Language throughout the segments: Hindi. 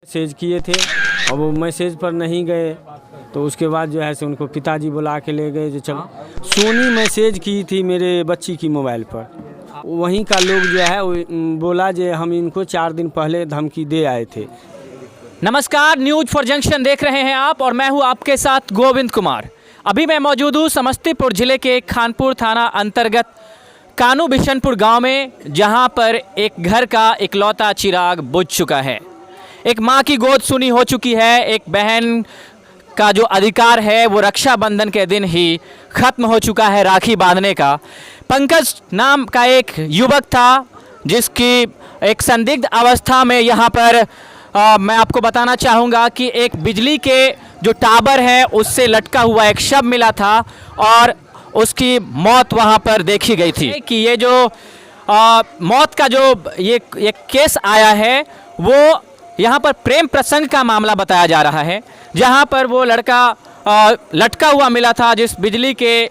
मैसेज किए थे और वो मैसेज पर नहीं गए, तो उसके बाद जो है से उनको पिताजी बुला के ले गए। जो चलो सोनी मैसेज की थी मेरे बच्ची की मोबाइल पर, वहीं का लोग जो है वो बोला जे हम इनको 4 दिन पहले धमकी दे आए थे। नमस्कार, न्यूज फॉर जंक्शन देख रहे हैं आप और मैं हूं आपके साथ गोविंद कुमार। अभी मैं मौजूद हूं समस्तीपुर जिले के खानपुर थाना अंतर्गत कानू बिशनपुर गांव में, जहां पर एक घर का इकलौता चिराग बुझ चुका है। एक मां की गोद सुनी हो चुकी है। एक बहन का जो अधिकार है वो रक्षाबंधन के दिन ही खत्म हो चुका है, राखी बांधने का। पंकज नाम का एक युवक था जिसकी एक संदिग्ध अवस्था में यहाँ पर मैं आपको बताना चाहूँगा कि एक बिजली के जो टावर है उससे लटका हुआ एक शव मिला था और उसकी मौत वहाँ पर देखी गई थी। कि ये जो मौत का जो ये केस आया है वो यहाँ पर प्रेम प्रसंग का मामला बताया जा रहा है, जहाँ पर वो लड़का लटका हुआ मिला था जिस बिजली के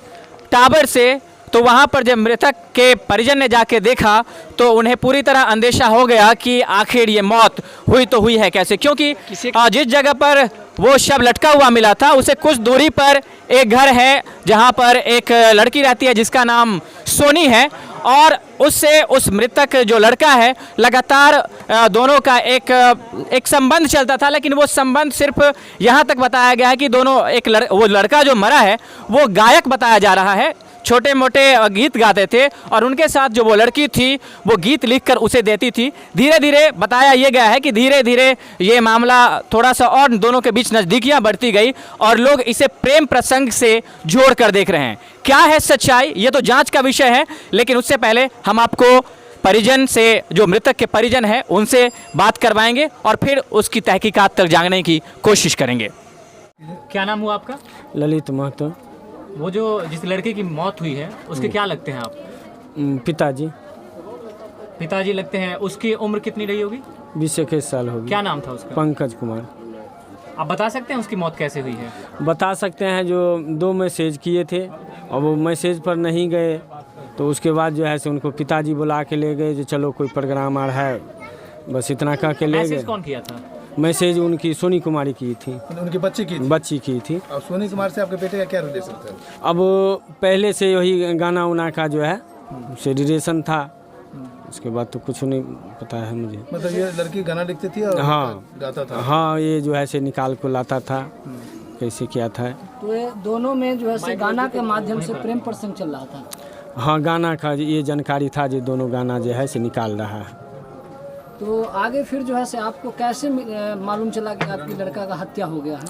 टावर से। तो वहाँ पर जब मृतक के परिजन ने जाके देखा तो उन्हें पूरी तरह अंदेशा हो गया कि आखिर ये मौत हुई तो हुई है कैसे, क्योंकि जिस जगह पर वो शव लटका हुआ मिला था उसे कुछ दूरी पर एक घर है जहाँ पर एक लड़की रहती है जिसका नाम सोनी है, और उससे उस मृतक जो लड़का है लगातार दोनों का एक संबंध चलता था। लेकिन वो संबंध सिर्फ यहाँ तक बताया गया है कि दोनों वो लड़का जो मरा है वो गायक बताया जा रहा है, छोटे मोटे गीत गाते थे और उनके साथ जो वो लड़की थी वो गीत लिखकर उसे देती थी। धीरे धीरे बताया ये गया है कि धीरे धीरे ये मामला थोड़ा सा और दोनों के बीच नज़दीकियां बढ़ती गई और लोग इसे प्रेम प्रसंग से जोड़ कर देख रहे हैं। क्या है सच्चाई, ये तो जांच का विषय है, लेकिन उससे पहले हम आपको परिजन से, जो मृतक के परिजन हैं, उनसे बात करवाएंगे और फिर उसकी तहकीकात तक जानने की कोशिश करेंगे। क्या नाम हुआ आपका? ललित महतो। वो जो जिस लड़के की मौत हुई है उसके क्या लगते हैं आप? पिताजी। पिताजी लगते हैं। उसकी उम्र कितनी रही होगी? 20-21 साल होगी। क्या नाम था उसका? पंकज कुमार। आप बता सकते हैं उसकी मौत कैसे हुई है? बता सकते हैं, जो 2 मैसेज किए थे और वो मैसेज पर नहीं गए, तो उसके बाद जो है से उनको पिताजी बुला के ले गए। जो चलो कोई प्रोग्राम आ रहा है, बस इतना कह के ले गए। मैसेज कौन किया था? मैसेज उनकी सोनी कुमारी की थी। उनकी बच्ची की थी। और सोनी कुमार से आपके बेटे का क्या रिलेशन था? अब पहले से वही गाना उना का जो है से रिलेशन था, उसके बाद तो कुछ नहीं पता है मुझे। मतलब ये लड़की गाना लिखती थी और गाता था? हाँ, ये जो है से निकाल को लाता था, कैसे क्या था। तो ये दोनों में जो है से गाना के माध्यम से प्रेम प्रसंग चल रहा था? हाँ, गाना का ये जानकारी था जो दोनों गाना जो है से निकाल रहा है। तो आगे फिर जो है से आपको कैसे मालूम चला कि आपकी लड़का का हत्या हो गया है?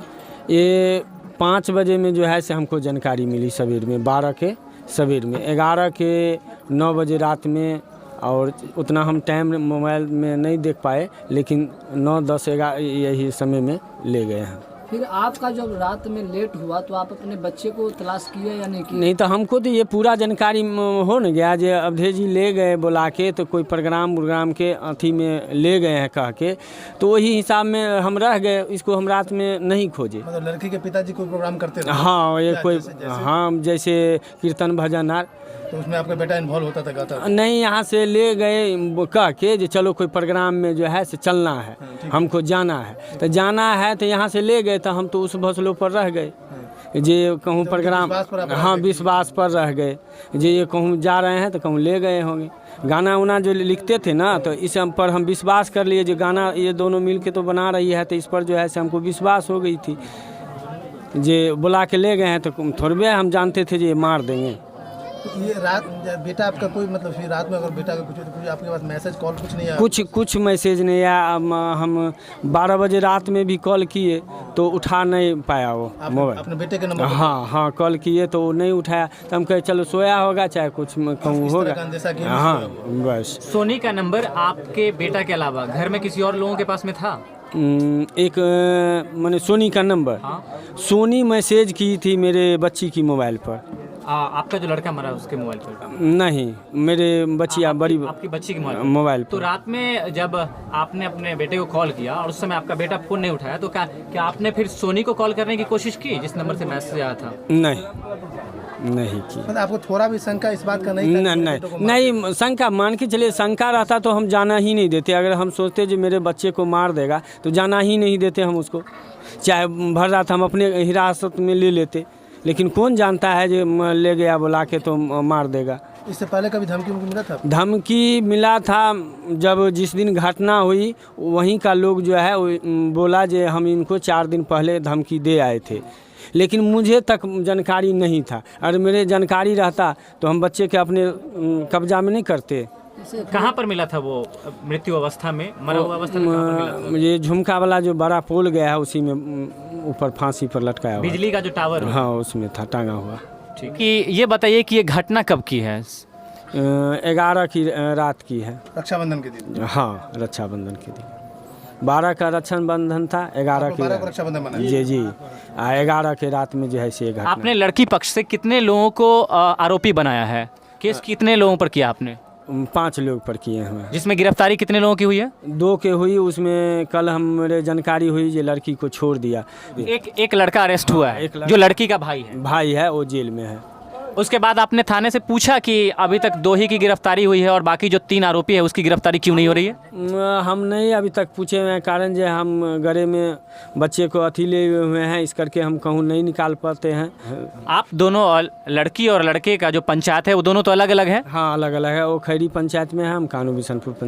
ये 5 बजे में जो है से हमको जानकारी मिली, सवेर में 12 के सवेर में, 11 के 9 बजे रात में। और उतना हम टाइम मोबाइल में नहीं देख पाए, लेकिन 9, 10, 11 यही समय में ले गए हैं। फिर आपका जब रात में लेट हुआ तो आप अपने बच्चे को तलाश किए या नहीं किए? नहीं, तो हमको तो ये पूरा जानकारी हो न गया जो अवधेश जी ले गए बुला के, तो कोई प्रोग्राम के अथी में ले गए हैं कह के, तो वही हिसाब में हम रह गए। इसको हम रात में नहीं खोजे। मतलब लड़की के पिताजी कोई प्रोग्राम करते थे? हाँ, ये कोई हाँ जैसे कीर्तन भजन आर, तो उसमें आपका बेटा इन्वॉल्व होता था, गाता था? नहीं, यहाँ से ले गए कह के जो चलो कोई प्रोग्राम में जो है से चलना है, हमको जाना है, तो जाना है तो यहाँ से ले गए, तो हम तो उस भसलों पर रह गए जे कहूँ प्रोग्राम। हाँ, विश्वास पर रह गए जे ये कहूँ जा रहे हैं तो कहूँ ले गए होंगे। गाना उना जो लिखते थे ना, तो इस पर हम विश्वास कर लिए जो गाना ये दोनों मिल के तो बना रही है, तो इस पर जो है से हमको विश्वास हो गई थी। जे बुला के ले गए हैं तो थोड़े हम जानते थे जे मार देंगे। ये रात बेटा आपका कोई, मतलब फिर रात में अगर बेटा का कुछ आपके पास मैसेज कॉल कुछ नहीं आया? कुछ मैसेज नहीं आया। हम 12 बजे रात में भी कॉल किए तो उठा नहीं पाया वो मोबाइल। अपने बेटे के नंबर? हाँ, कॉल किए तो वो नहीं उठाया, तो हम कहे चलो सोया होगा चाहे कुछ कहूँ होगा। हाँ, बस। सोनी का नंबर आपके बेटा के अलावा घर में किसी और लोगों के पास में था? एक मैंने सोनी का नंबर। हाँ? सोनी मैसेज की थी मेरे बच्ची की मोबाइल पर। आपका जो लड़का मरा उसके मोबाइल पर? नहीं, मेरे बच्चिया बड़ी आपकी बच्ची की मोबाइल पर। तो रात में जब आपने अपने बेटे को कॉल किया और उस समय आपका बेटा फोन नहीं उठाया, तो क्या आपने फिर सोनी को कॉल करने की कोशिश की जिस नंबर से मैसेज आया था? नहीं। नहीं की। मतलब आपको थोड़ा भी शंका इस बात का नहीं था कि मेरे बेटों को मार नहीं शंका मान के चलिए, शंका रहता तो हम जाना ही नहीं देते। अगर हम सोचते जो मेरे बच्चे को मार देगा तो जाना ही नहीं देते हम उसको, चाहे भर रात हम अपने हिरासत में ले लेते। लेकिन कौन जानता है जो ले गया बुला के तो मार देगा। इससे पहले कभी धमकी मिला था? धमकी मिला था जब जिस दिन घटना हुई वहीं का लोग जो है वो बोला जे हम इनको 4 दिन पहले धमकी दे आए थे, लेकिन मुझे तक जानकारी नहीं था। अगर मेरे जानकारी रहता तो हम बच्चे के अपने कब्जा में नहीं करते। कहाँ पर मिला था वो मृत्यु अवस्था में, मरा हुआ अवस्था में कहाँ पर मिला था? ये झुमका वाला जो बड़ा पोल गया है उसी में ऊपर फांसी पर लटकाया हुआ। बिजली का जो टावर है। हाँ उसमें था टांगा हुआ। ठीक। कि ये बताइए कि ये घटना कब की है? 11 की रात की है। रक्षाबंधन के दिन? हाँ रक्षाबंधन के दिन। 12 का रक्षाबंधन था, 11 की रक्षाबंधन मनाया? जी जी 11 के रात में जो है से घटना। आपने लड़की पक्ष से कितने लोगों को आरोपी बनाया है? केस कितने लोगों पर किया आपने? 5 लोग पर किए हैं। जिसमें गिरफ्तारी कितने लोगों की हुई है? 2 के हुई, उसमें कल हमारे जानकारी हुई जो लड़की को छोड़ दिया। एक लड़का अरेस्ट हुआ है जो लड़की का भाई है, वो जेल में है। उसके बाद आपने थाने से पूछा कि अभी तक 2 ही की गिरफ्तारी हुई है और बाकी जो 3 आरोपी है उसकी गिरफ्तारी क्यों नहीं हो रही है? हम नहीं अभी तक पूछे हुए हैं, कारण जो हम गले में बच्चे को अथी ले हुए हैं, इस करके हम कहूँ नहीं निकाल पाते हैं। आप दोनों लड़की और लड़के का जो पंचायत है वो दोनों तो अलग अलग है? हाँ अलग अलग है। वो खैरी पंचायत में है, हम कानू बिशनपुर पंचायत।